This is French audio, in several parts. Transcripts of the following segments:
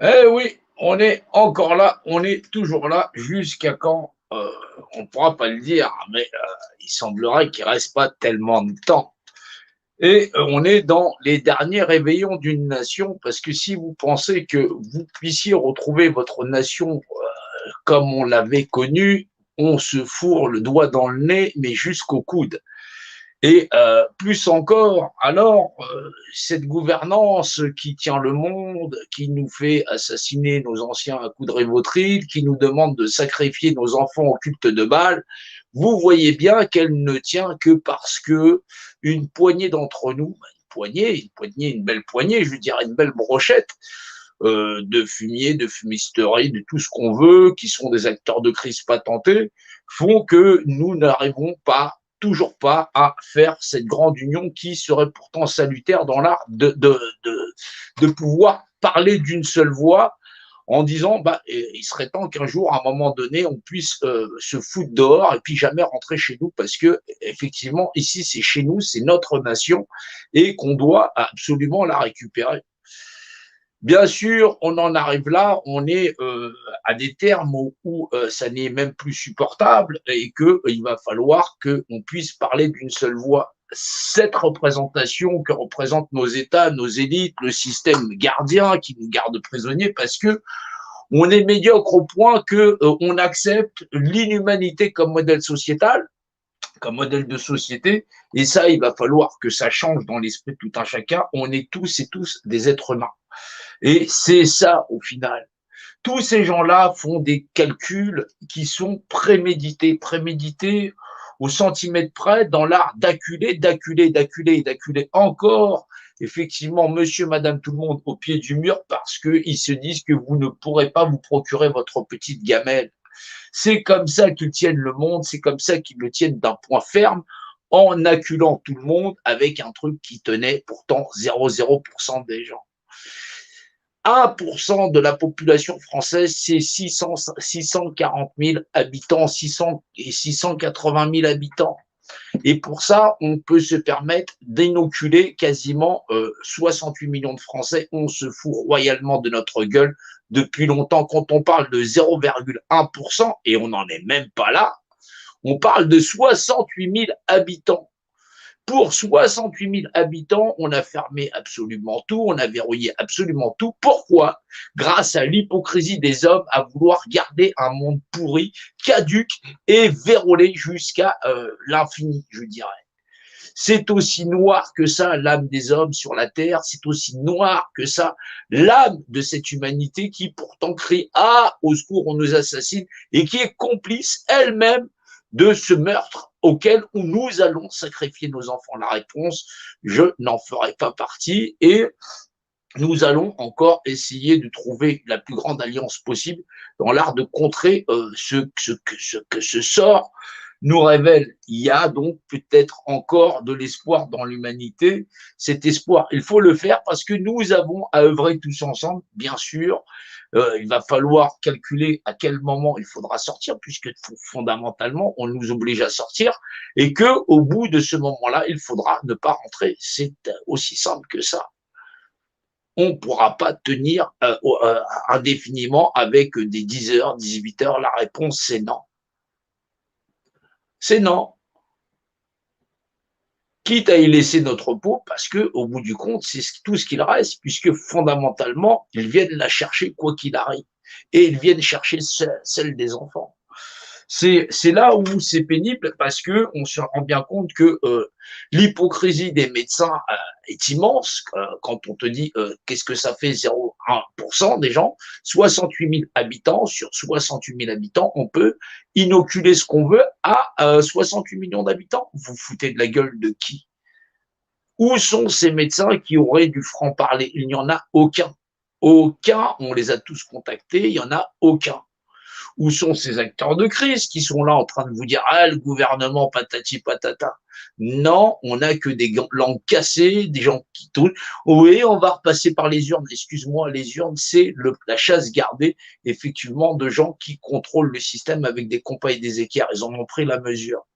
Eh oui, on est encore là, on est toujours là, jusqu'à quand, on ne pourra pas le dire, mais il semblerait qu'il ne reste pas tellement de temps. Et on est dans les derniers réveillons d'une nation, parce que si vous pensez que vous puissiez retrouver votre nation comme on l'avait connue, on se fourre le doigt dans le nez, mais jusqu'au coude. Et plus encore, alors, cette gouvernance qui tient le monde, qui nous fait assassiner nos anciens à coups de Rivotril, qui nous demande de sacrifier nos enfants au culte de Baal, vous voyez bien qu'elle ne tient que parce que une poignée d'entre nous, une belle poignée, je dirais une belle brochette, de fumier, de fumisterie, de tout ce qu'on veut, qui sont des acteurs de crise patentés, font que nous n'arrivons pas, toujours pas, à faire cette grande union qui serait pourtant salutaire dans l'art de pouvoir parler d'une seule voix en disant bah, il serait temps qu'un jour, à un moment donné, on puisse se foutre dehors et puis jamais rentrer chez nous parce que effectivement, ici, c'est chez nous, c'est notre nation et qu'on doit absolument la récupérer. Bien sûr, on en arrive là, on est à des termes où ça n'est même plus supportable et qu'il va falloir qu'on puisse parler d'une seule voix. Cette représentation que représentent nos États, nos élites, le système gardien qui nous garde prisonniers parce que on est médiocre au point que on accepte l'inhumanité comme modèle sociétal, comme modèle de société, et ça, il va falloir que ça change dans l'esprit de tout un chacun. On est tous et tous des êtres humains. Et c'est ça, au final. Tous ces gens-là font des calculs qui sont prémédités au centimètre près dans l'art d'acculer encore, effectivement, monsieur, madame, tout le monde au pied du mur parce qu'ils se disent que vous ne pourrez pas vous procurer votre petite gamelle. C'est comme ça qu'ils tiennent le monde, c'est comme ça qu'ils le tiennent d'un point ferme en acculant tout le monde avec un truc qui tenait pourtant 0,0% des gens. 1% de la population française, c'est 640 000 habitants, 600 et 680 000 habitants. Et pour ça, on peut se permettre d'inoculer quasiment 68 millions de Français. On se fout royalement de notre gueule depuis longtemps. Quand on parle de 0,1%, et on n'en est même pas là, on parle de 68 000 habitants. Pour 68 000 habitants, on a fermé absolument tout, on a verrouillé absolument tout. Pourquoi? Grâce à l'hypocrisie des hommes à vouloir garder un monde pourri, caduque et verrouillé jusqu'à l'infini, je dirais. C'est aussi noir que ça, l'âme des hommes sur la terre, c'est aussi noir que ça, l'âme de cette humanité qui pourtant crie ah, au secours, on nous assassine, et qui est complice elle-même de ce meurtre auquel nous allons sacrifier nos enfants. La réponse, je n'en ferai pas partie, et nous allons encore essayer de trouver la plus grande alliance possible dans l'art de contrer que ce sort nous révèle. Il y a donc peut-être encore de l'espoir dans l'humanité. Cet espoir, il faut le faire parce que nous avons à œuvrer tous ensemble, bien sûr. Il va falloir calculer à quel moment il faudra sortir, puisque fondamentalement, on nous oblige à sortir, et que au bout de ce moment-là, il faudra ne pas rentrer. C'est aussi simple que ça. On ne pourra pas tenir indéfiniment avec des 10 heures, 18 heures. La réponse, c'est non. C'est non. Quitte à y laisser notre peau, parce que au bout du compte, c'est tout ce qu'il reste, puisque fondamentalement, ils viennent la chercher quoi qu'il arrive. Et ils viennent chercher celle des enfants. C'est là où c'est pénible parce que on se rend bien compte que l'hypocrisie des médecins est immense quand on te dit qu'est-ce que ça fait 0,1% des gens, 68 000 habitants sur 68 000 habitants, on peut inoculer ce qu'on veut à 68 millions d'habitants. Vous foutez de la gueule de qui? Où sont ces médecins qui auraient du franc-parler? Il n'y en a aucun. Aucun, on les a tous contactés, il n'y en a aucun. Où sont ces acteurs de crise qui sont là en train de vous dire ah le gouvernement patati patata. Non, on n'a que des langues cassées, des gens qui tournent. Oui, on va repasser par les urnes. Excuse-moi, les urnes, c'est la chasse gardée effectivement de gens qui contrôlent le système avec des compas et des équerres. Ils en ont pris la mesure.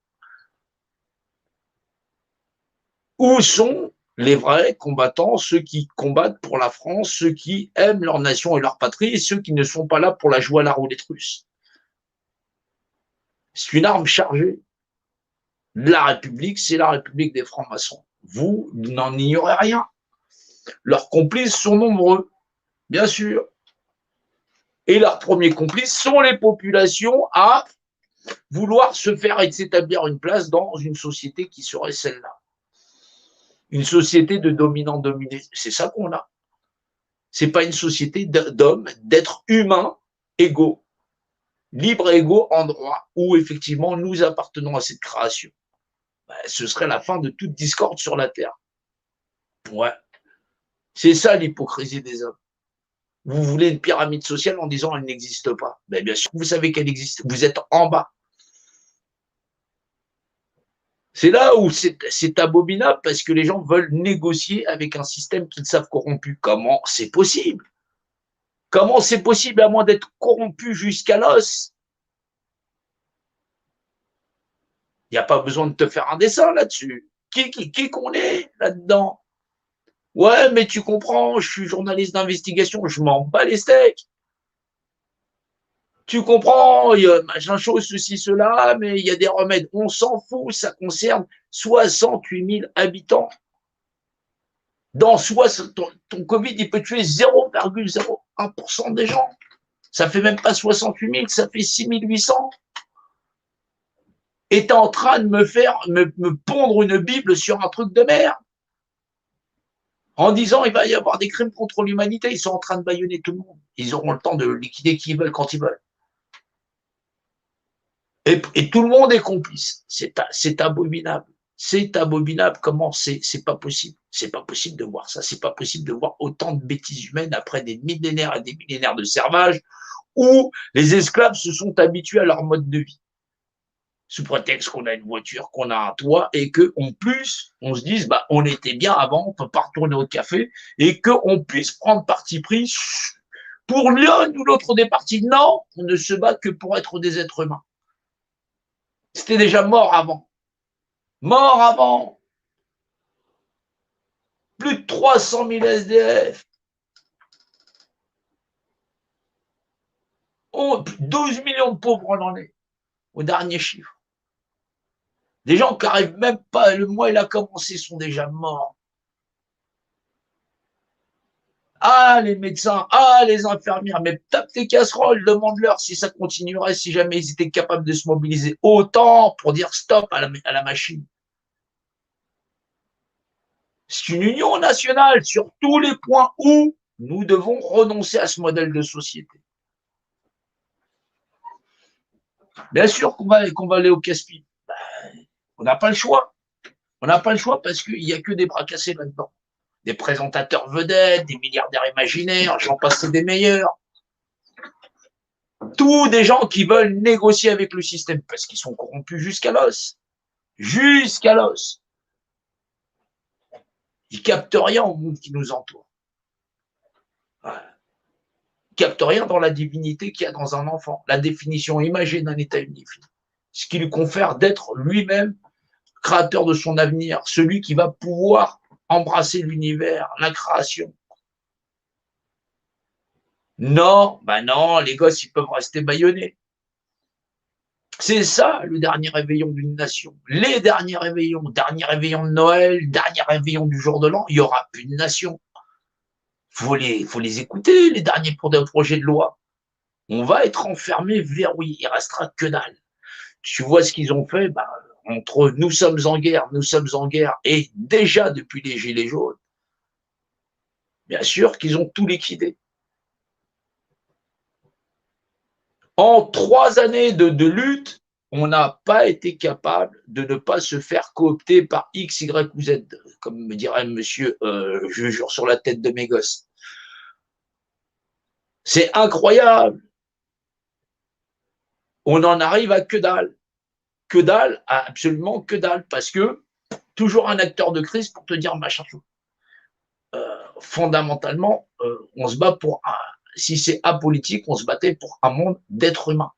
Où sont Les vrais combattants, ceux qui combattent pour la France, ceux qui aiment leur nation et leur patrie, et ceux qui ne sont pas là pour la jouer à la roulette russe. C'est une arme chargée. La République, c'est la République des francs-maçons. Vous n'en ignorez rien. Leurs complices sont nombreux, bien sûr. Et leurs premiers complices sont les populations à vouloir se faire et s'établir une place dans une société qui serait celle-là. Une société de dominant-dominé. C'est ça qu'on a. C'est pas une société d'hommes, d'êtres humains égaux, libres et égaux en droit, où effectivement nous appartenons à cette création. Ben, ce serait la fin de toute discorde sur la Terre. Ouais. C'est ça l'hypocrisie des hommes. Vous voulez une pyramide sociale en disant elle n'existe pas. Ben, bien sûr, vous savez qu'elle existe. Vous êtes en bas. C'est là où c'est abominable parce que les gens veulent négocier avec un système qu'ils savent corrompu. Comment c'est possible? Comment c'est possible à moins d'être corrompu jusqu'à l'os? Il n'y a pas besoin de te faire un dessin là-dessus. Qui qu'on est là-dedans? Ouais, mais tu comprends, je suis journaliste d'investigation, je m'en bats les steaks. Tu comprends, il y a machin chose, ceci, cela, mais il y a des remèdes. On s'en fout, ça concerne 68 000 habitants. Dans ton Covid, il peut tuer 0,01% des gens. Ça fait même pas 68 000, ça fait 6 800. Et t'es en train de me pondre une Bible sur un truc de merde. En disant il va y avoir des crimes contre l'humanité, ils sont en train de bâillonner tout le monde. Ils auront le temps de liquider qui ils veulent quand ils veulent. Et tout le monde est complice. C'est abominable. C'est abominable. Comment c'est pas possible. C'est pas possible de voir ça. C'est pas possible de voir autant de bêtises humaines après des millénaires et des millénaires de servage où les esclaves se sont habitués à leur mode de vie. Sous prétexte qu'on a une voiture, qu'on a un toit et que, en plus, on se dise, bah, on était bien avant, on peut pas retourner au café et qu'on puisse prendre parti pris pour l'un ou l'autre des partis. Non, on ne se bat que pour être des êtres humains. C'était déjà mort avant. Mort avant. Plus de 300 000 SDF. 12 millions de pauvres on en est, au dernier chiffre. Des gens qui n'arrivent même pas, le mois il a commencé, sont déjà morts. Ah, les médecins, ah, les infirmières, mais tape tes casseroles, demande-leur si ça continuerait, si jamais ils étaient capables de se mobiliser autant pour dire stop à la machine. C'est une union nationale sur tous les points où nous devons renoncer à ce modèle de société. Bien sûr qu'on va aller au casse-pied. On n'a pas le choix. On n'a pas le choix parce qu'il n'y a que des bras cassés là-dedans. Des présentateurs vedettes, des milliardaires imaginaires, j'en passe des meilleurs. Tous des gens qui veulent négocier avec le système parce qu'ils sont corrompus jusqu'à l'os. Jusqu'à l'os. Ils captent rien au monde qui nous entoure. Voilà. Ils captent rien dans la divinité qu'il y a dans un enfant, la définition imagée d'un état unifié. Ce qui lui confère d'être lui-même créateur de son avenir, celui qui va pouvoir embrasser l'univers, la création. Non, ben non, les gosses, ils peuvent rester bâillonnés. C'est ça, le dernier réveillon d'une nation. Les dernier réveillon de Noël, dernier réveillon du jour de l'an, il n'y aura plus de nation. Faut les écouter, les derniers projets de loi. On va être enfermé, verrouillé, il restera que dalle. Tu vois ce qu'ils ont fait, ben, entre nous sommes en guerre, et déjà depuis les Gilets jaunes, bien sûr qu'ils ont tout liquidé. En 3 années de lutte, on n'a pas été capable de ne pas se faire coopter par X, Y ou Z, comme me dirait monsieur, je jure sur la tête de mes gosses. C'est incroyable. On en arrive à que dalle. Que dalle, absolument que dalle, parce que toujours un acteur de crise pour te dire machin chose. Fondamentalement, on se bat pour si c'est apolitique, on se battait pour un monde d'êtres humains.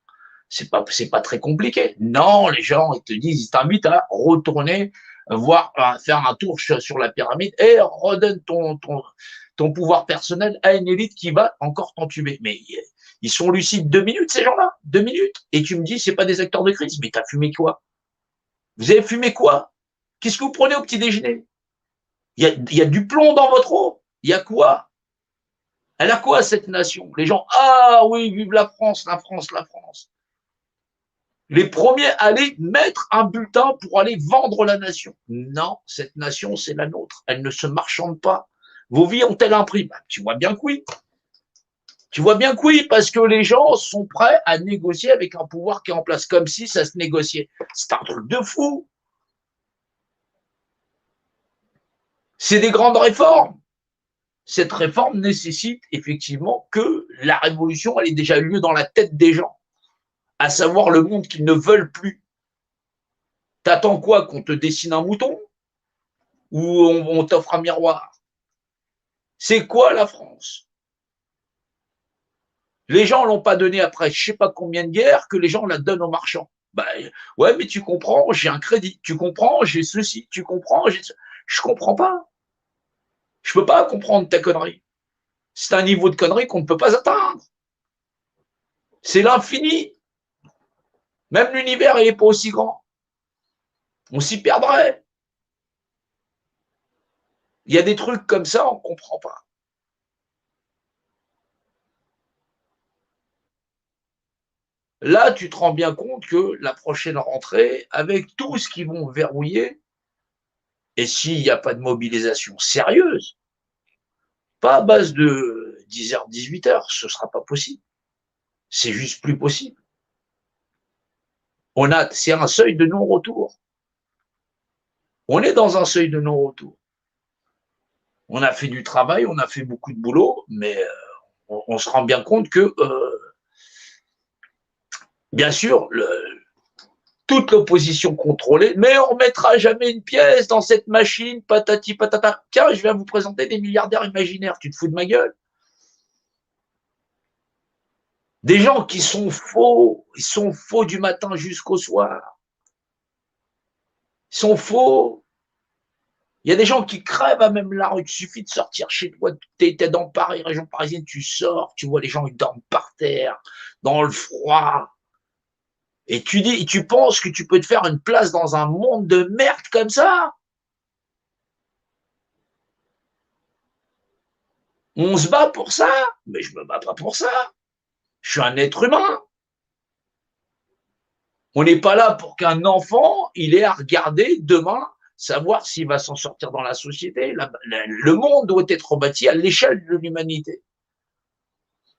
C'est pas très compliqué. Non, les gens, ils te disent, ils t'invitent à retourner voir, faire un tour sur la pyramide et redonne ton pouvoir personnel à une élite qui va encore t'entuber. Mais ils sont lucides 2 minutes, ces gens-là, 2 minutes. Et tu me dis, c'est pas des acteurs de crise. Mais t'as fumé quoi? Vous avez fumé quoi? Qu'est-ce que vous prenez au petit déjeuner? Il y a du plomb dans votre eau. Il y a quoi? Elle a quoi, cette nation? Les gens, ah oui, vive la France, la France, la France. Les premiers à aller mettre un bulletin pour aller vendre la nation. Non, cette nation, c'est la nôtre. Elle ne se marchande pas. Vos vies ont-elles un prix? Tu vois bien que oui. Tu vois bien que oui, parce que les gens sont prêts à négocier avec un pouvoir qui est en place, comme si ça se négociait. C'est un truc de fou. C'est des grandes réformes. Cette réforme nécessite effectivement que la révolution elle ait déjà eu lieu dans la tête des gens, à savoir le monde qu'ils ne veulent plus. T'attends quoi? Qu'on te dessine un mouton? Ou on t'offre un miroir? C'est quoi la France? Les gens l'ont pas donné après je sais pas combien de guerres que les gens la donnent aux marchands. Bah, ouais, mais tu comprends, j'ai un crédit. Tu comprends, j'ai ceci. Tu comprends, j'ai ce... Je comprends pas. Je peux pas comprendre ta connerie. C'est un niveau de connerie qu'on ne peut pas atteindre. C'est l'infini. Même l'univers, il n'est pas aussi grand. On s'y perdrait. Il y a des trucs comme ça, on ne comprend pas. Là, tu te rends bien compte que la prochaine rentrée, avec tout ce qu'ils vont verrouiller, et s'il n'y a pas de mobilisation sérieuse, pas à base de 10h, 18h, ce ne sera pas possible. C'est juste plus possible. C'est un seuil de non-retour. On est dans un seuil de non-retour. On a fait du travail, on a fait beaucoup de boulot, mais on se rend bien compte que, bien sûr, toute l'opposition contrôlée, mais on ne mettra jamais une pièce dans cette machine, patati patata. Tiens, je viens vous présenter des milliardaires imaginaires, tu te fous de ma gueule? Des gens qui sont faux, ils sont faux du matin jusqu'au soir. Ils sont faux. Il y a des gens qui crèvent à même la rue. Il suffit de sortir chez toi. Tu es dans Paris, région parisienne, tu sors, tu vois les gens, ils dorment par terre, dans le froid. Et tu penses que tu peux te faire une place dans un monde de merde comme ça? On se bat pour ça? Mais je me bats pas pour ça. Je suis un être humain. On n'est pas là pour qu'un enfant, il ait à regarder demain, savoir s'il va s'en sortir dans la société. Le monde doit être rebâti à l'échelle de l'humanité.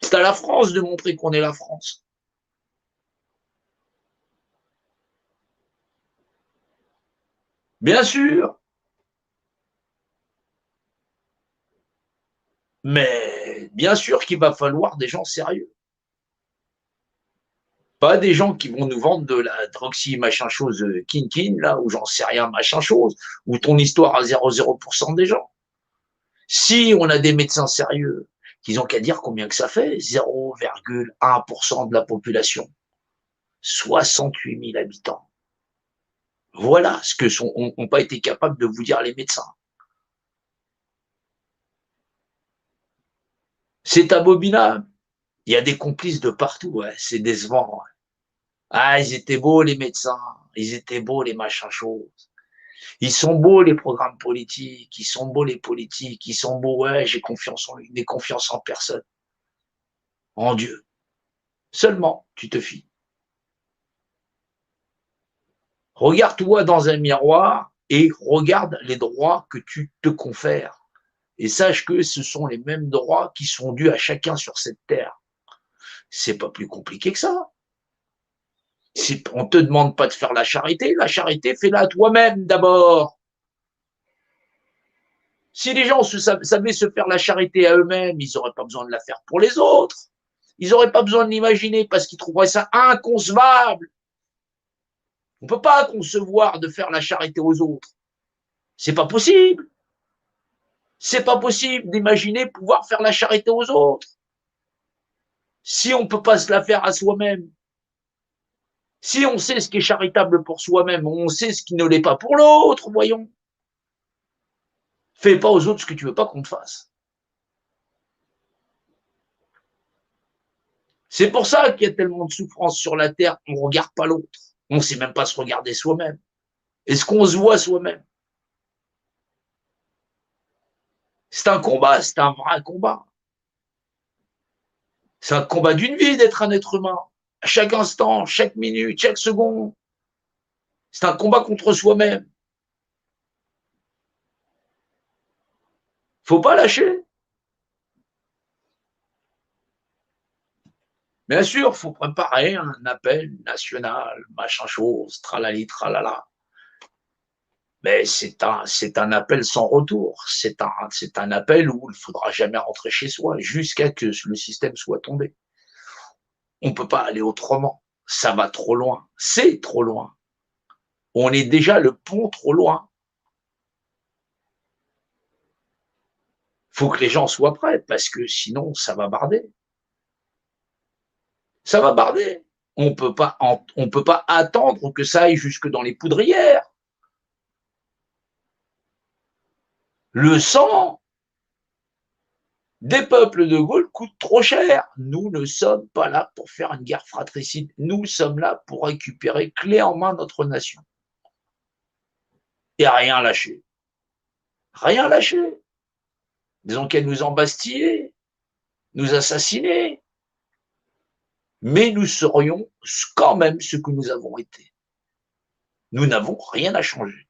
C'est à la France de montrer qu'on est la France. Bien sûr, mais bien sûr qu'il va falloir des gens sérieux. Pas des gens qui vont nous vendre de la droxy machin chose kin là, ou j'en sais rien machin chose, ou ton histoire à 0,0% des gens. Si on a des médecins sérieux, qu'ils ont qu'à dire combien que ça fait, 0,1% de la population, 68 000 habitants. Voilà ce que n'ont pas été capables de vous dire les médecins. C'est abominable. Il y a des complices de partout, ouais, c'est décevant. Ouais. Ah, ils étaient beaux les médecins, ils étaient beaux les machins choses. Ils sont beaux les programmes politiques, ils sont beaux les politiques, ils sont beaux, ouais, j'ai confiance en lui, j'ai confiance en personne, en Dieu. Seulement, tu te fies. Regarde-toi dans un miroir et regarde les droits que tu te confères. Et sache que ce sont les mêmes droits qui sont dus à chacun sur cette terre. C'est pas plus compliqué que ça. Si on te demande pas de faire la charité, fais-la à toi-même d'abord. Si les gens savaient se faire la charité à eux-mêmes, ils n'auraient pas besoin de la faire pour les autres. Ils n'auraient pas besoin de l'imaginer parce qu'ils trouveraient ça inconcevable. On ne peut pas concevoir de faire la charité aux autres. C'est pas possible. C'est pas possible d'imaginer pouvoir faire la charité aux autres. Si on ne peut pas se la faire à soi-même, Si on sait ce qui est charitable pour soi-même, on sait ce qui ne l'est pas pour l'autre, voyons. Fais pas aux autres ce que tu veux pas qu'on te fasse. C'est pour ça qu'il y a tellement de souffrance sur la terre, on ne regarde pas l'autre. On ne sait même pas se regarder soi-même. Est-ce qu'on se voit soi-même? C'est un combat, c'est un vrai combat. C'est un combat d'une vie d'être un être humain. À chaque instant, chaque minute, chaque seconde. C'est un combat contre soi-même. Faut pas lâcher. Bien sûr, faut préparer un appel national, machin chose, tralali, tralala. Mais c'est un appel sans retour. C'est un appel où il ne faudra jamais rentrer chez soi jusqu'à que le système soit tombé. On ne peut pas aller autrement. Ça va trop loin. C'est trop loin. On est déjà le pont trop loin. Il faut que les gens soient prêts parce que sinon, ça va barder. Ça va barder. On peut pas attendre que ça aille jusque dans les poudrières. Le sang des peuples de Gaulle coûte trop cher. Nous ne sommes pas là pour faire une guerre fratricide. Nous sommes là pour récupérer clé en main notre nation. Et rien lâcher. Rien lâcher. Ils ont qu'à nous embastiller, nous assassiner. Mais nous serions quand même ce que nous avons été. Nous n'avons rien à changer.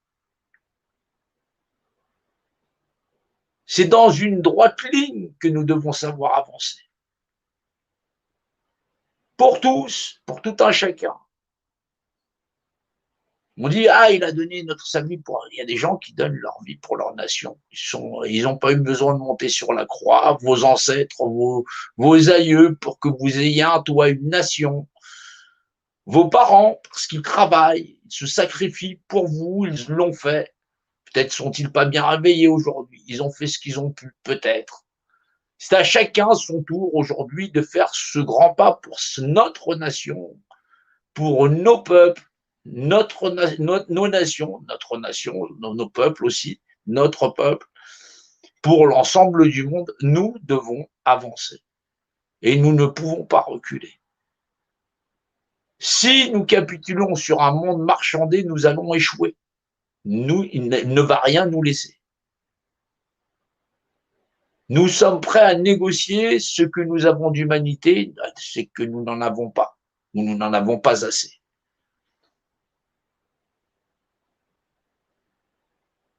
C'est dans une droite ligne que nous devons savoir avancer. Pour tous, pour tout un chacun. On dit, ah, il a donné sa vie pour... Il y a des gens qui donnent leur vie pour leur nation. Ils n'ont pas eu besoin de monter sur la croix, vos ancêtres, vos aïeux, pour que vous ayez un toit, une nation. Vos parents, parce qu'ils travaillent, ils se sacrifient pour vous, ils l'ont fait. Peut-être sont-ils pas bien réveillés aujourd'hui. Ils ont fait ce qu'ils ont pu, peut-être. C'est à chacun son tour aujourd'hui de faire ce grand pas pour notre nation, pour nos peuples, nos nations, notre nation, nos peuples aussi, notre peuple, pour l'ensemble du monde. Nous devons avancer et nous ne pouvons pas reculer. Si nous capitulons sur un monde marchandé, nous allons échouer. Nous, il ne va rien nous laisser. Nous sommes prêts à négocier ce que nous avons d'humanité, c'est que nous n'en avons pas. Nous n'en avons pas assez.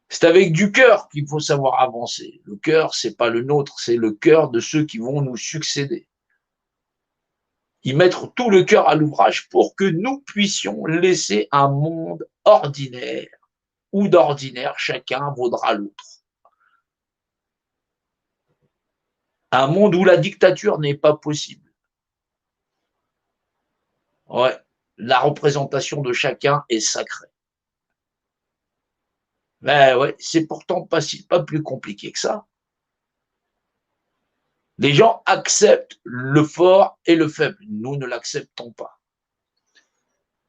C'est avec du cœur qu'il faut savoir avancer. Le cœur, c'est pas le nôtre, c'est le cœur de ceux qui vont nous succéder. Y mettre tout le cœur à l'ouvrage pour que nous puissions laisser un monde ordinaire où d'ordinaire chacun vaudra l'autre. Un monde où la dictature n'est pas possible. Ouais, la représentation de chacun est sacrée. Ben ouais, c'est pourtant pas plus compliqué que ça. Les gens acceptent le fort et le faible. Nous ne l'acceptons pas.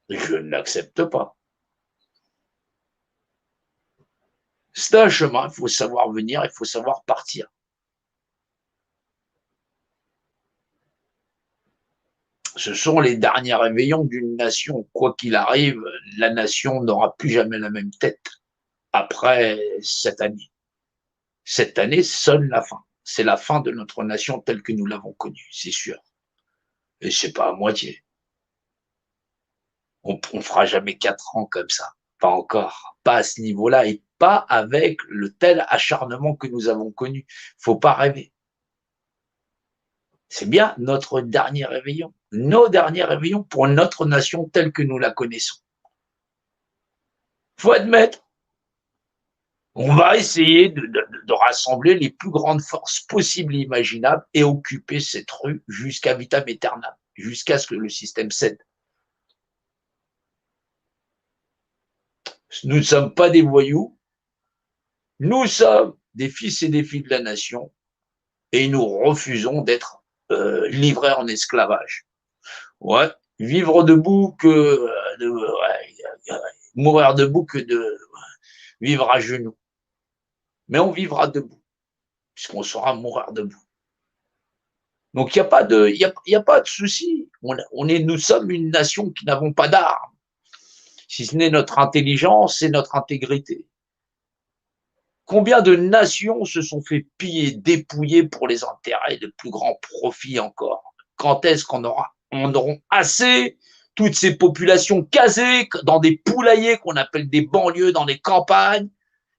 Je ne l'accepte pas. C'est un chemin, il faut savoir venir, il faut savoir partir. Ce sont les derniers réveillons d'une nation. Quoi qu'il arrive, la nation n'aura plus jamais la même tête après cette année. Cette année sonne la fin. C'est la fin de notre nation telle que nous l'avons connue, c'est sûr. Et c'est pas à moitié. On fera jamais 4 ans comme ça. Pas encore. Pas à ce niveau-là et pas avec le tel acharnement que nous avons connu. Faut pas rêver. C'est bien notre dernier réveillon. Nos derniers réveillons pour notre nation telle que nous la connaissons. Faut admettre. On va essayer de rassembler les plus grandes forces possibles et imaginables et occuper cette rue jusqu'à vitam aeternam, jusqu'à ce que le système cède. Nous ne sommes pas des voyous, nous sommes des fils et des filles de la nation et nous refusons d'être livrés en esclavage. Ouais, vivre debout que mourir debout que de vivre à genoux. Mais on vivra debout, puisqu'on saura mourir debout. Donc il n'y a pas de, y a pas de souci. Nous sommes une nation qui n'avons pas d'armes, si ce n'est notre intelligence et notre intégrité. Combien de nations se sont fait piller, dépouiller pour les intérêts de plus grands profits encore? Quand est-ce qu'on aura assez toutes ces populations casées dans des poulaillers qu'on appelle des banlieues, dans les campagnes,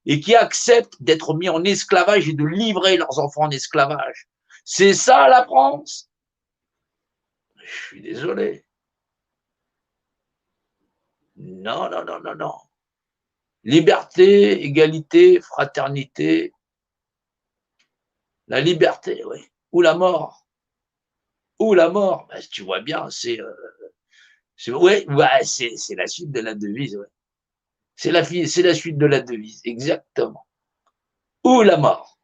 et qui acceptent d'être mis en esclavage et de livrer leurs enfants en esclavage? C'est ça la France? Je suis désolé. Non, non, non, non, non. Liberté, égalité, fraternité. La liberté, oui. Ou la mort. Ou la mort. Ben, tu vois bien, c'est ouais, c'est la suite de la devise. Ouais. C'est la suite de la devise, exactement. Ou la mort.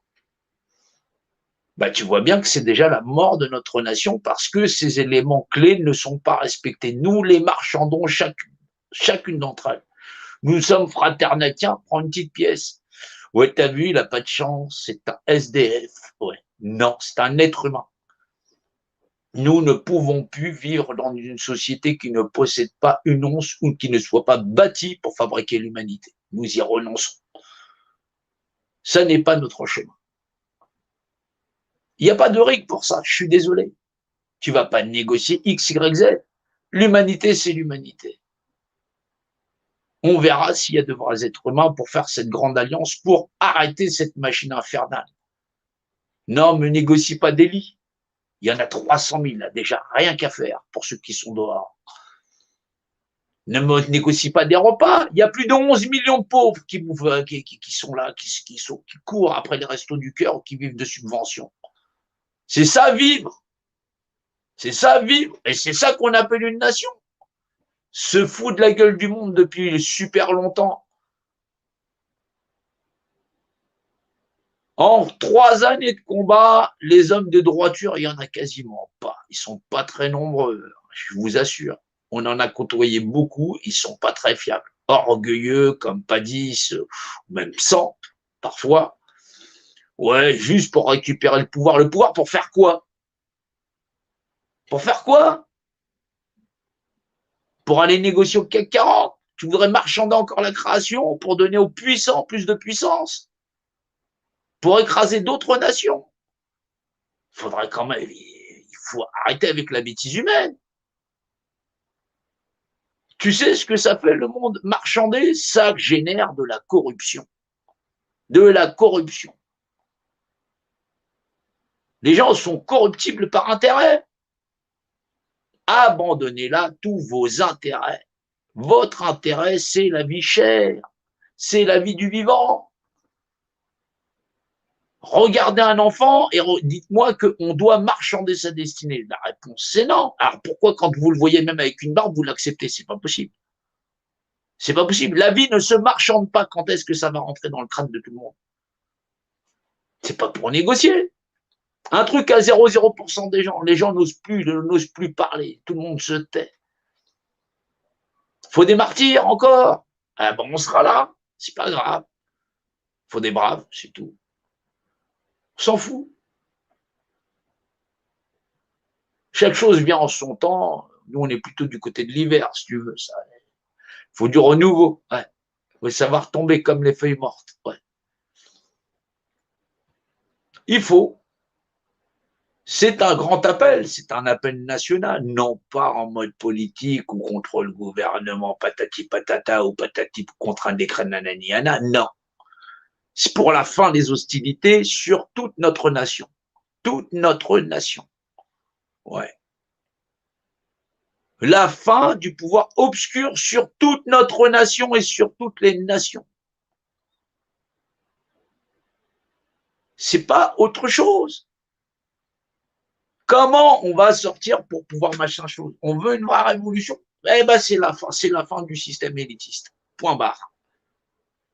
Ben, tu vois bien que c'est déjà la mort de notre nation parce que ces éléments clés ne sont pas respectés. Nous les marchandons chacune d'entre elles. Nous sommes fraternels. Tiens, prends une petite pièce. Ouais, t'as vu, il n'a pas de chance, c'est un SDF. Ouais. Non, c'est un être humain. Nous ne pouvons plus vivre dans une société qui ne possède pas une once ou qui ne soit pas bâtie pour fabriquer l'humanité. Nous y renonçons. Ça n'est pas notre chemin. Il n'y a pas de règle pour ça, je suis désolé. Tu ne vas pas négocier X, Y, Z. L'humanité, c'est l'humanité. On verra s'il y a de vrais êtres humains pour faire cette grande alliance, pour arrêter cette machine infernale. Non, ne négocie pas des lits. Il y en a 300 000, là, déjà, rien qu'à faire pour ceux qui sont dehors. Ne négocie pas des repas. Il y a plus de 11 millions de pauvres qui sont là, qui courent après les restos du cœur ou qui vivent de subventions. C'est ça vivre. C'est ça vivre. Et c'est ça qu'on appelle une nation. Se fout de la gueule du monde depuis super longtemps. En 3 années de combat, les hommes de droiture, il n'y en a quasiment pas. Ils ne sont pas très nombreux, je vous assure. On en a côtoyé beaucoup, ils ne sont pas très fiables. Orgueilleux, comme Padis, même sans, parfois. Ouais, juste pour récupérer le pouvoir. Le pouvoir pour faire quoi? Pour faire quoi? Pour aller négocier au CAC 40? Tu voudrais marchander encore la création pour donner aux puissants plus de puissance? Pour écraser d'autres nations? Faudrait quand même, il faut arrêter avec la bêtise humaine. Tu sais ce que ça fait le monde marchandé? Ça génère de la corruption. De la corruption. Les gens sont corruptibles par intérêt. Abandonnez là tous vos intérêts. Votre intérêt, c'est la vie chère. C'est la vie du vivant. Regardez un enfant et dites-moi qu'on doit marchander sa destinée. La réponse, c'est non. Alors pourquoi, quand vous le voyez même avec une barbe, vous l'acceptez? C'est pas possible. C'est pas possible. La vie ne se marchande pas. Quand est-ce que ça va rentrer dans le crâne de tout le monde? C'est pas pour négocier. Un truc à 0,0% des gens. Les gens n'osent plus parler. Tout le monde se tait. Faut des martyrs encore. Ah bon, on sera là. C'est pas grave. Faut des braves, c'est tout. On s'en fout. Chaque chose vient en son temps. Nous, on est plutôt du côté de l'hiver, si tu veux. Ça. Faut du renouveau. Ouais. Faut savoir tomber comme les feuilles mortes. Ouais. Il faut. C'est un grand appel, c'est un appel national, non pas en mode politique ou contre le gouvernement patati patata ou patati contre un décret nananiana, non. C'est pour la fin des hostilités sur toute notre nation. Toute notre nation. Ouais. La fin du pouvoir obscur sur toute notre nation et sur toutes les nations. C'est pas autre chose. Comment on va sortir pour pouvoir machin chose? On veut une vraie révolution? Eh ben, c'est la fin du système élitiste. Point barre.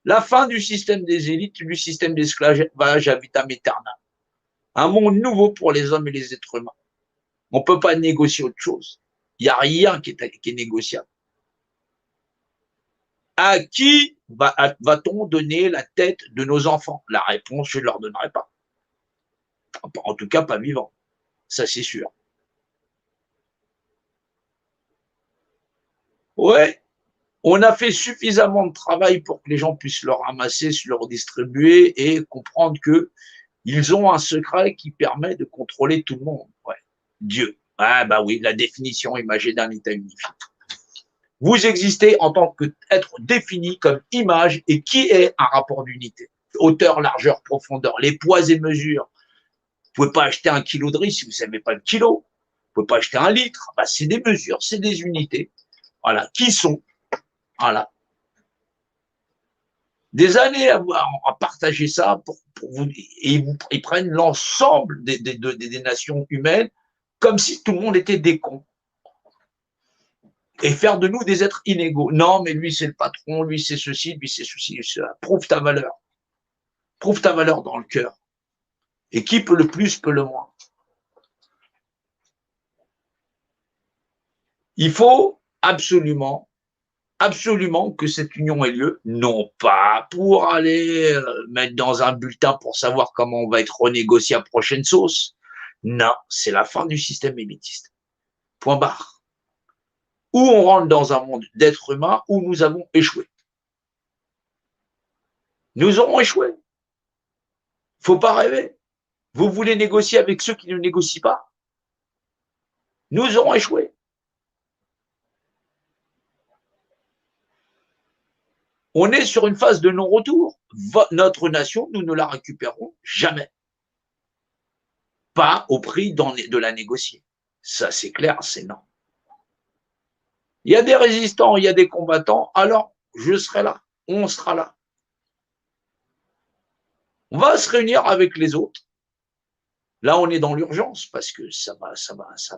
La fin du système des élites, du système d'esclavage à vitam aeternam. Un monde nouveau pour les hommes et les êtres humains. On ne peut pas négocier autre chose. Il n'y a rien qui est négociable. À qui va-t-on donner la tête de nos enfants? La réponse, je ne leur donnerai pas. En tout cas, pas vivant. Ça, c'est sûr. Ouais, on a fait suffisamment de travail pour que les gens puissent le ramasser, se le redistribuer et comprendre qu'ils ont un secret qui permet de contrôler tout le monde. Ouais. Dieu. Ah bah oui, la définition imagée d'un état unifié. Vous existez en tant qu'être défini comme image et qui est un rapport d'unité. Hauteur, largeur, profondeur, les poids et mesures. Vous ne pouvez pas acheter un kilo de riz si vous ne savez pas le kilo. Vous ne pouvez pas acheter un litre. Bah, c'est des mesures, c'est des unités. Voilà. Qui sont? Voilà. Des années à partager ça pour vous, et ils prennent l'ensemble des nations humaines comme si tout le monde était des cons. Et faire de nous des êtres inégaux. Non, mais lui, c'est le patron, lui, c'est ceci, lui, c'est ceci. Prouve ta valeur. Prouve ta valeur dans le cœur. Et qui peut le plus, peut le moins. Il faut absolument que cette union ait lieu, non pas pour aller mettre dans un bulletin pour savoir comment on va être renégocié à prochaine sauce. Non, c'est la fin du système élitiste. Point barre. Ou on rentre dans un monde d'êtres humains où nous avons échoué. Nous aurons échoué. Faut pas rêver. Vous voulez négocier avec ceux qui ne négocient pas? Nous aurons échoué. On est sur une phase de non-retour. Notre nation, nous ne la récupérons jamais. Pas au prix de la négocier. Ça, c'est clair, c'est non. Il y a des résistants, il y a des combattants, alors je serai là, on sera là. On va se réunir avec les autres. Là, on est dans l'urgence parce que ça va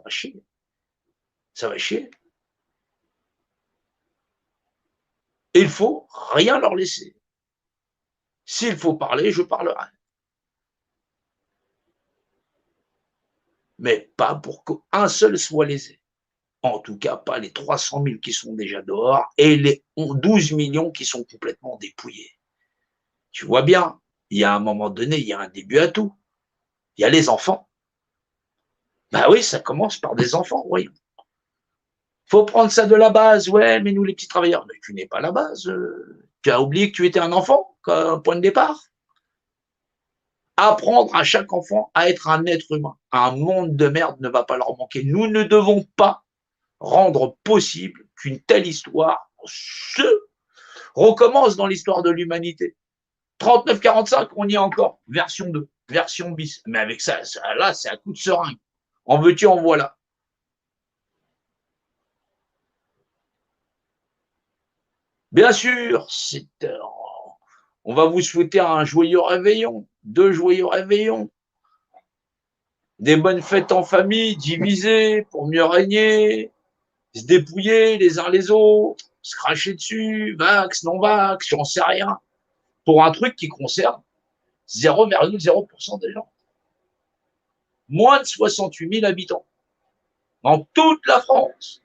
chier. Ça va chier. Et il faut rien leur laisser. S'il faut parler, je parlerai. Mais pas pour qu'un seul soit lésé. En tout cas, pas les 300 000 qui sont déjà dehors et les 12 millions qui sont complètement dépouillés. Tu vois bien, il y a un moment donné, il y a un début à tout. Il y a les enfants. Ben oui, ça commence par des enfants, voyons. Faut prendre ça de la base, ouais, mais nous les petits travailleurs, mais tu n'es pas la base. Tu as oublié que tu étais un enfant, comme point de départ. Apprendre à chaque enfant à être un être humain. Un monde de merde ne va pas leur manquer. Nous ne devons pas rendre possible qu'une telle histoire se recommence dans l'histoire de l'humanité. 39-45, on y est encore. Version 2, version bis. Mais avec ça, là, c'est à coup de seringue. En veux-tu, en voilà. Bien sûr, on va vous souhaiter un joyeux réveillon, 2 joyeux réveillons, des bonnes fêtes en famille, divisées pour mieux régner, se dépouiller les uns les autres, se cracher dessus, vax, non-vax, j'en sais rien, pour un truc qui concerne 0,0% des gens. Moins de 68 000 habitants. Dans toute la France.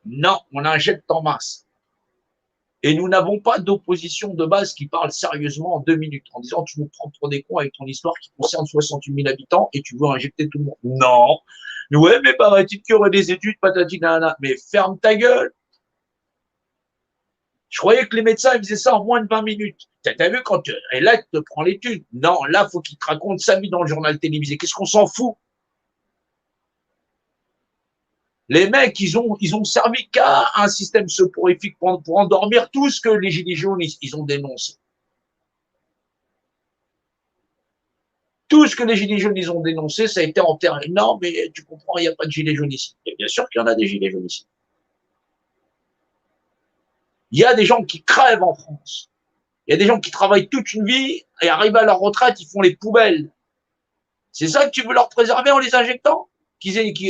Non, on injecte en masse. Et nous n'avons pas d'opposition de base qui parle sérieusement en 2 minutes, en disant tu nous prends pour des cons avec ton histoire qui concerne 68 000 habitants et tu veux injecter tout le monde. Non. Ouais, mais paraît-il qu'il y aurait des études, patati nanana. Mais ferme ta gueule. Je croyais que les médecins ils faisaient ça en moins de 20 minutes. T'as vu quand et là, tu te prends l'étude. Non, là, faut qu'il te raconte sa vie dans le journal télévisé. Qu'est-ce qu'on s'en fout? Les mecs, ils ont servi qu'à un système soporifique pour endormir tout ce que les gilets jaunes, ils ont dénoncé. Tout ce que les gilets jaunes, ils ont dénoncé, ça a été enterré. Non, mais tu comprends, il n'y a pas de gilets jaunes ici. Et bien sûr qu'il y en a des gilets jaunes ici. Il y a des gens qui crèvent en France. Il y a des gens qui travaillent toute une vie et arrivent à leur retraite, ils font les poubelles. C'est ça que tu veux leur préserver en les injectant?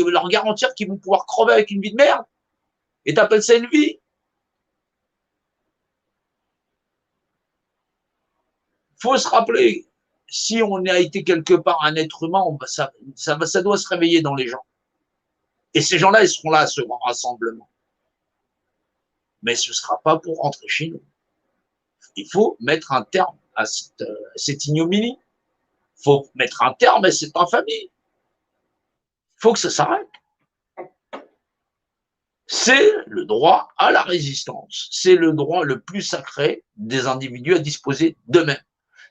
Leur garantir qu'ils vont pouvoir crever avec une vie de merde? Et t'appelles ça une vie? Faut se rappeler, si on a été quelque part un être humain, ça doit se réveiller dans les gens. Et ces gens-là, ils seront là à ce grand rassemblement. Mais ce ne sera pas pour rentrer chez nous. il faut mettre un terme à cette ignominie. Il faut mettre un terme à cette infamie. Il faut que ça s'arrête. C'est le droit à la résistance. C'est le droit le plus sacré des individus à disposer d'eux-mêmes.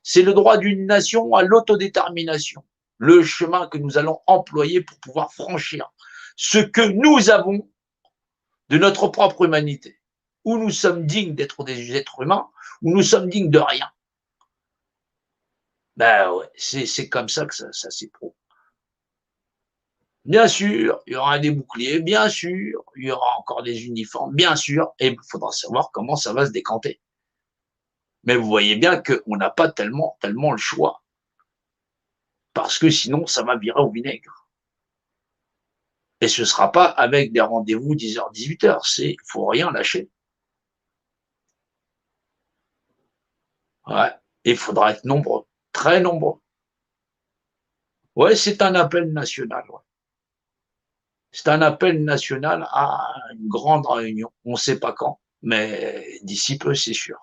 C'est le droit d'une nation à l'autodétermination. Le chemin que nous allons employer pour pouvoir franchir ce que nous avons de notre propre humanité. Où nous sommes dignes d'être des êtres humains, où nous sommes dignes de rien. Ben ouais, c'est comme ça que ça s'éprouve. Bien sûr, il y aura des boucliers, bien sûr, il y aura encore des uniformes, bien sûr, et il faudra savoir comment ça va se décanter. Mais vous voyez bien qu'on n'a pas tellement le choix, parce que sinon, ça va virer au vinaigre. Et ce ne sera pas avec des rendez-vous 10h, 18h, il faut rien lâcher. Ouais, il faudra être nombreux, très nombreux. Ouais, c'est un appel national, ouais. C'est un appel national à une grande réunion. On ne sait pas quand, mais d'ici peu, c'est sûr.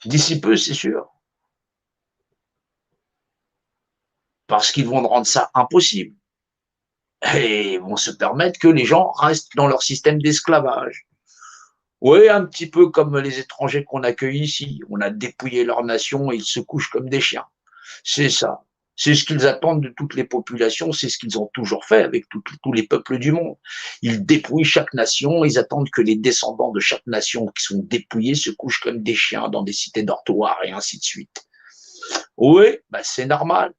D'ici peu, c'est sûr. Parce qu'ils vont rendre ça impossible. Et ils vont se permettre que les gens restent dans leur système d'esclavage. Oui, un petit peu comme les étrangers qu'on accueille ici. On a dépouillé leur nation et ils se couchent comme des chiens. C'est ça. C'est ce qu'ils attendent de toutes les populations, c'est ce qu'ils ont toujours fait avec tous les peuples du monde. Ils dépouillent chaque nation, ils attendent que les descendants de chaque nation qui sont dépouillés se couchent comme des chiens dans des cités dortoirs et ainsi de suite. Oui, bah c'est normal.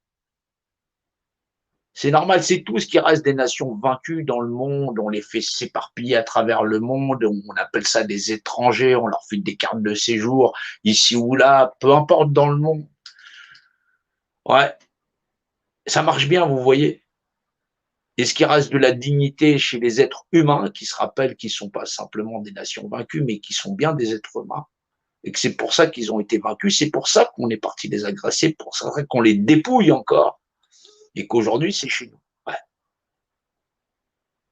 C'est normal, c'est tout ce qui reste des nations vaincues dans le monde, on les fait s'éparpiller à travers le monde, on appelle ça des étrangers, on leur fait des cartes de séjour ici ou là, peu importe dans le monde. Ouais, ça marche bien, vous voyez. Et ce qui reste de la dignité chez les êtres humains, qui se rappellent qu'ils ne sont pas simplement des nations vaincues, mais qui sont bien des êtres humains, et que c'est pour ça qu'ils ont été vaincus, c'est pour ça qu'on est parti les agresser, pour ça qu'on les dépouille encore, et qu'aujourd'hui c'est chez nous. Ouais.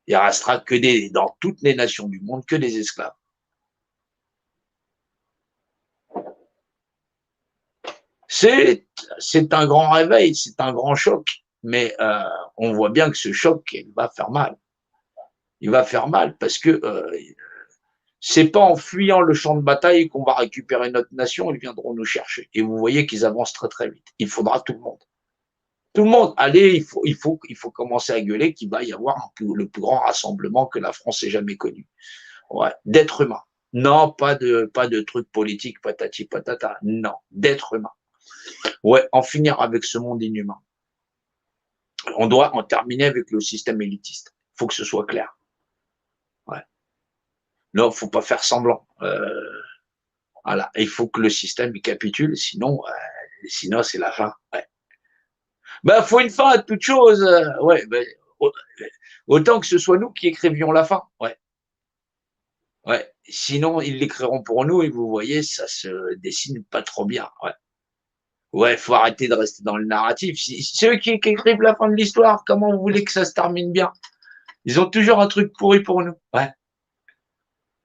Il restera que dans toutes les nations du monde, que des esclaves. C'est un grand réveil, c'est un grand choc, mais on voit bien que ce choc, il va faire mal. Il va faire mal parce que c'est pas en fuyant le champ de bataille qu'on va récupérer notre nation, ils viendront nous chercher. Et vous voyez qu'ils avancent très très vite. Il faudra tout le monde. Tout le monde, allez, il faut commencer à gueuler qu'il va y avoir le plus grand rassemblement que la France ait jamais connu. Ouais, d'êtres humains. Non, pas de trucs politiques, patati patata. Non, d'êtres humains. Ouais, en finir avec ce monde inhumain. On doit en terminer avec le système élitiste. Il faut que ce soit clair. Ouais. Non, faut pas faire semblant. Voilà, il faut que le système il capitule, sinon c'est la fin. Ouais. Ben, faut une fin à toute chose. Ouais, ben, autant que ce soit nous qui écrivions la fin. Ouais. Ouais. Sinon, ils l'écriront pour nous et vous voyez, ça se dessine pas trop bien. Ouais. Ouais, faut arrêter de rester dans le narratif. C'est eux qui écrivent la fin de l'histoire. Comment vous voulez que ça se termine bien? Ils ont toujours un truc pourri pour nous. Ouais.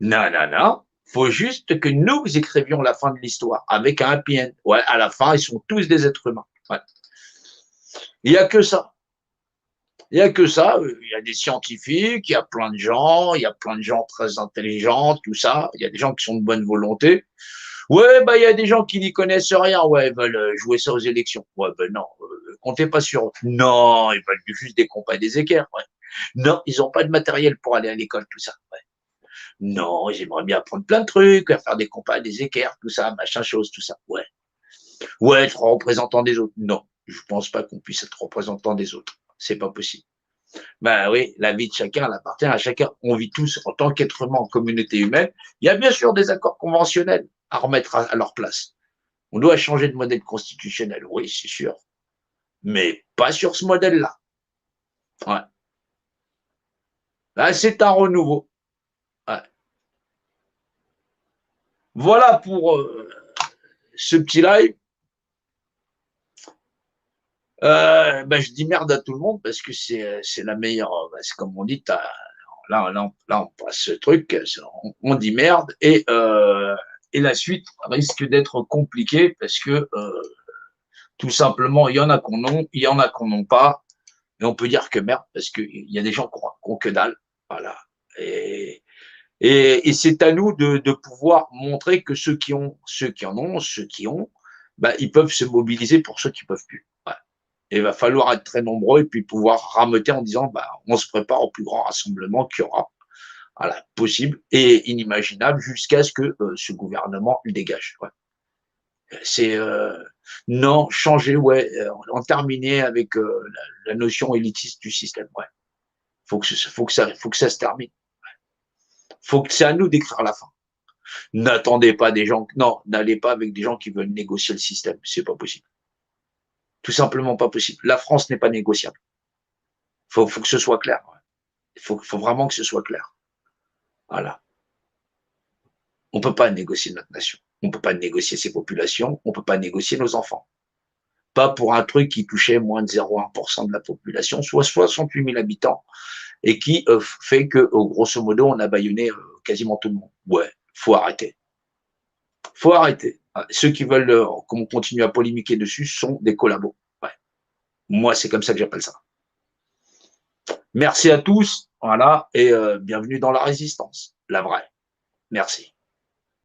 Non, non, non. Faut juste que nous écrivions la fin de l'histoire avec un happy end. Ouais, à la fin, ils sont tous des êtres humains. Ouais. Il n'y a que ça. Il n'y a que ça. Il y a des scientifiques, il y a plein de gens, il y a plein de gens très intelligents, tout ça. Il y a des gens qui sont de bonne volonté. Ouais, bah, il y a des gens qui n'y connaissent rien. Ouais, ils veulent jouer ça aux élections. Ouais, ben non, comptez pas sur eux. Non, ils veulent juste des compas et des équerres. Ouais. Non, ils n'ont pas de matériel pour aller à l'école, tout ça. Ouais. Non, j'aimerais bien apprendre plein de trucs, à faire des compas, des équerres, tout ça, machin chose, tout ça. Ouais. Ouais, être représentant des autres. Non, je pense pas qu'on puisse être représentant des autres. C'est pas possible. Ben oui, la vie de chacun, elle appartient à chacun. On vit tous en tant qu'être humain en communauté humaine. Il y a bien sûr des accords conventionnels à remettre à leur place. On doit changer de modèle constitutionnel, oui, c'est sûr. Mais pas sur ce modèle-là. Ouais. Là, c'est un renouveau. Ouais. Voilà pour ce petit live. Ben, je dis merde à tout le monde parce que c'est la meilleure. C'est comme on dit, là, on passe ce truc, on dit merde et la suite risque d'être compliquée parce que tout simplement, il y en a qu'on ont, il y en a qu'on n'ont pas. Et on peut dire que merde, parce qu'il y a des gens qui ont que dalle. Voilà. Et c'est à nous de pouvoir montrer que ceux qui en ont, ceux qui ont, bah, ils peuvent se mobiliser pour ceux qui peuvent plus. Ouais. Et il va falloir être très nombreux et puis pouvoir rameuter en disant, bah, on se prépare au plus grand rassemblement qu'il y aura. Voilà, possible et inimaginable jusqu'à ce que ce gouvernement le dégage. Ouais. C'est non, changer, ouais, en terminer avec la notion élitiste du système. Ouais. Faut que ça se termine. Faut que c'est à nous d'écrire la fin. N'attendez pas des gens, non, n'allez pas avec des gens qui veulent négocier le système. C'est pas possible. Tout simplement pas possible. La France n'est pas négociable. Faut que ce soit clair. Ouais. Faut vraiment que ce soit clair. Voilà. On peut pas négocier notre nation. On peut pas négocier ses populations. On peut pas négocier nos enfants. Pas pour un truc qui touchait moins de 0,1% de la population, soit 68 000 habitants, et qui fait que, grosso modo, on a bâillonné quasiment tout le monde. Ouais, faut arrêter. Faut arrêter. Ceux qui veulent qu'on continue à polémiquer dessus sont des collabos. Ouais. Moi, c'est comme ça que j'appelle ça. Merci à tous, voilà, et bienvenue dans la résistance, la vraie. Merci.